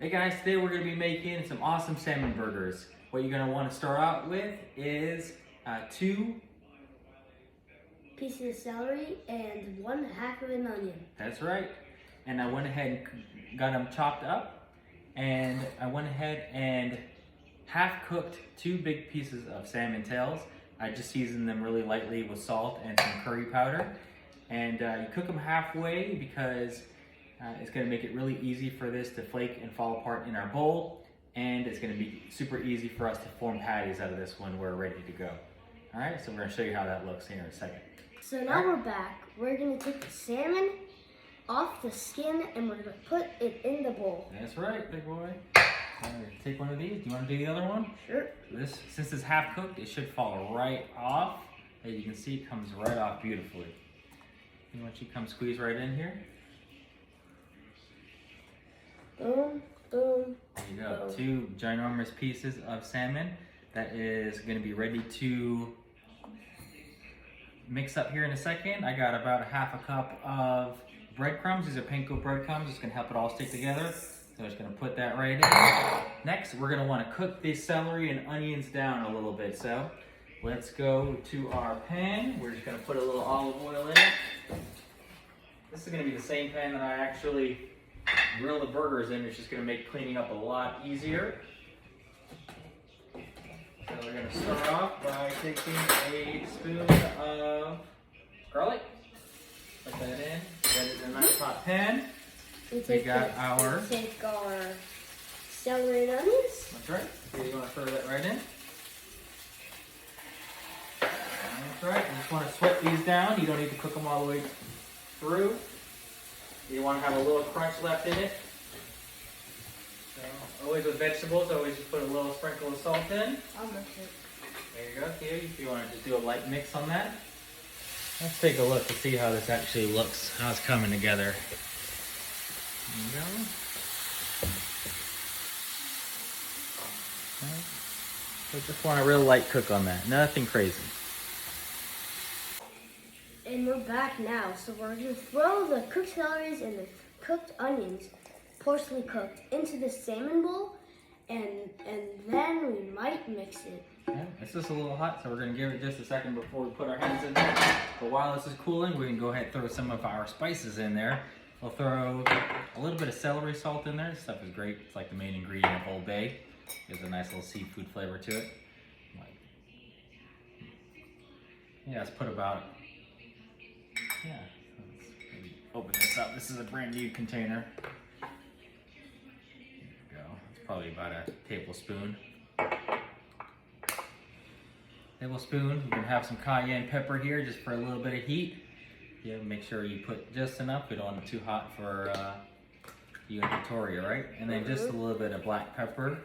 Hey guys, today we're going to be making some awesome salmon burgers. What you're going to want to start out with is 2 pieces of celery and 1/2 of an onion. That's right. And I went ahead and got them chopped up, and I went ahead and half cooked 2 big pieces of salmon tails. I just seasoned them really lightly with salt and some curry powder. And you cook them halfway because it's going to make it really easy for this to flake and fall apart in our bowl. And it's going to be super easy for us to form patties out of this when we're ready to go. All right, so we're going to show you how that looks here in a second. So now we're back. We're going to take the salmon off the skin and we're going to put it in the bowl. That's right, big boy. Take one of these. Do you want to do the other one? Sure. Since it's half cooked, it should fall right off. As you can see, it comes right off beautifully. You want you to come squeeze right in here? Boom, boom. There you go. Boom. 2 ginormous pieces of salmon that is going to be ready to mix up here in a second. I got about 1/2 cup of breadcrumbs. These are panko breadcrumbs. It's going to help it all stick together. So I'm just going to put that right in. Next, we're going to want to cook these celery and onions down a little bit. So let's go to our pan. We're just going to put a little olive oil in it. This is going to be the same pan that I actually grill the burgers in. It's just going to make cleaning up a lot easier. So we're going to start off by taking a spoon of garlic. Put that in. Get it in a nice hot pan. We got our celery and onions. That's right. So you want to throw that right in. That's right. You just want to sweat these down. You don't need to cook them all the way through. You want to have a little crunch left in it. So always with vegetables, always just put a little sprinkle of salt in. I'll mix it. There you go, Kia. If you want to just do a light mix on that. Let's take a look to see how this actually looks, how it's coming together. There you go. So just want a real light cook on that, nothing crazy. And we're back now, so we're going to throw the cooked celeries and the cooked onions, partially cooked, into the salmon bowl, and then we might mix it. Yeah, it's just a little hot, so we're going to give it just a second before we put our hands in there. But while this is cooling, we can go ahead and throw some of our spices in there. We'll throw a little bit of celery salt in there. This stuff is great. It's like the main ingredient of Old Bay. Gives a nice little seafood flavor to it. Yeah, let's put about, let's maybe open this up. This is a brand new container. There we go. It's probably about a tablespoon. You can have some cayenne pepper here just for a little bit of heat. Yeah, make sure you put just enough. We don't want it too hot for you and Victoria, right? And then just a little bit of black pepper.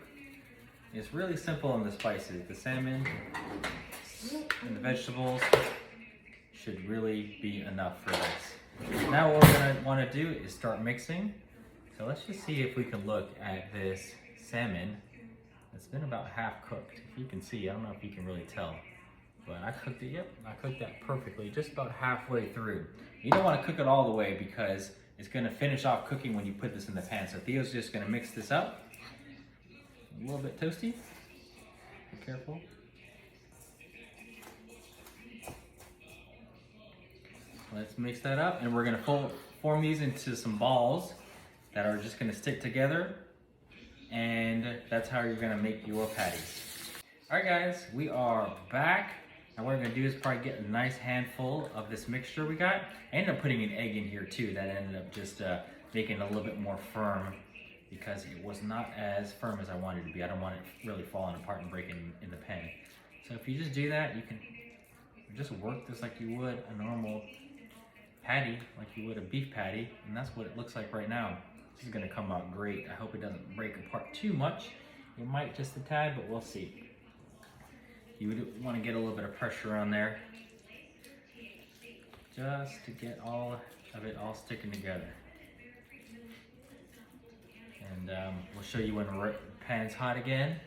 It's really simple in the spices. The salmon and the vegetables should really be enough for this. Now what we're gonna want to do is start mixing. So let's just see if we can look at this salmon. It's been about half cooked. If you can see, I don't know if you can really tell, but I cooked it, I cooked that perfectly, just about halfway through. You don't want to cook it all the way because it's going to finish off cooking when you put this in the pan. So Theo's just going to mix this up. A little bit toasty. Be careful. Let's mix that up, and we're going to form these into some balls that are just going to stick together. And that's how you're gonna make your patties. All right, guys, we are back. And what we're gonna do is probably get a nice handful of this mixture we got. I ended up putting an egg in here too. That ended up just making it a little bit more firm because it was not as firm as I wanted it to be. I don't want it really falling apart and breaking in the pan. So if you just do that, you can just work this like you would a normal patty, like you would a beef patty. And that's what it looks like right now. This is going to come out great. I hope it doesn't break apart too much. It might just a tad, but we'll see. You would want to get a little bit of pressure on there just to get all of it all sticking together. And we'll show you when the pan's hot again.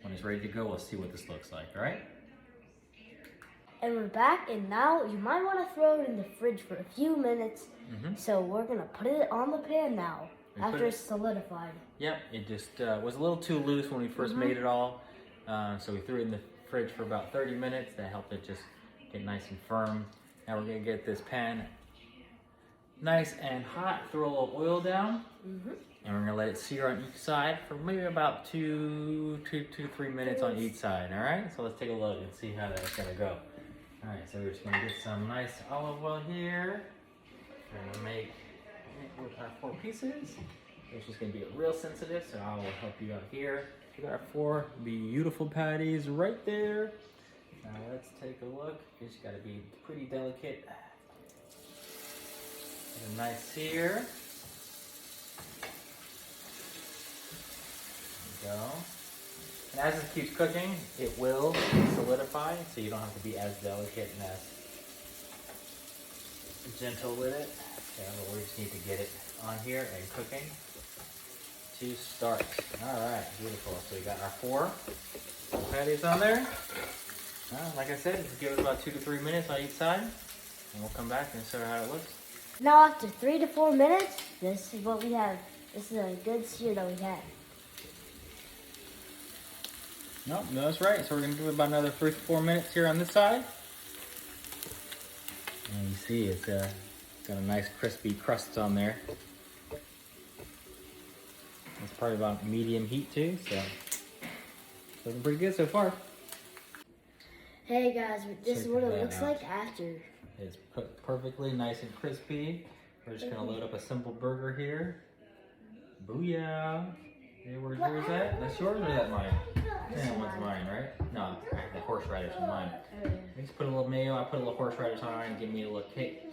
When it's ready to go, we'll see what this looks like, all right? And we're back, and now you might want to throw it in the fridge for a few minutes. So we're going to put it on the pan now. After it's solidified. Yep, it just was a little too loose when we first made it all. So we threw it in the fridge for about 30 minutes. That helped it just get nice and firm. Now we're gonna get this pan nice and hot, throw a little oil down, and we're gonna let it sear on each side for maybe about 2 to 3 minutes on each side, all right? So let's take a look and see how that's gonna go. All right, so we're just gonna get some nice olive oil here. We're gonna make it with our 4 pieces. It's just gonna be real sensitive, so I will help you out here. We got our 4 beautiful patties right there. Now let's take a look. It's gotta be pretty delicate. Get a nice sear. There we go. And as this keeps cooking, it will solidify, so you don't have to be as delicate and as gentle with it. Okay, but we just need to get it on here and cooking to start. All right, beautiful. So we got our 4 patties on there. Like I said, just give it about 2 to 3 minutes on each side, and we'll come back and show how it looks. Now after 3 to 4 minutes, this is what we have. This is a good sear that we had. No, that's right. So we're gonna give it about another 3 to 4 minutes here on this side. And you see it's got a nice crispy crust on there. It's probably about medium heat too, so it's looking pretty good so far. Hey guys, this is what it looks out. like after. It's cooked perfectly, nice and crispy. We're just gonna load up a simple burger here. Booyah! Hey, where's yours at? That's yours or is that mine? That one's mine, right? No, the horseradish is mine. I just put a little mayo, I put a little horseradish on it and give me a little kick.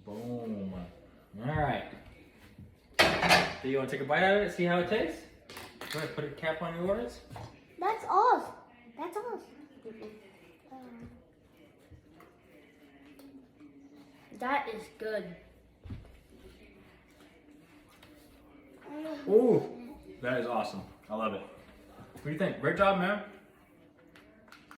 Boom. Alright. Do you want to take a bite out of it, see how it tastes? Go ahead, put a cap on yours. That's us. That's us. That is good. Ooh, that is awesome. I love it. What do you think? Great job, man.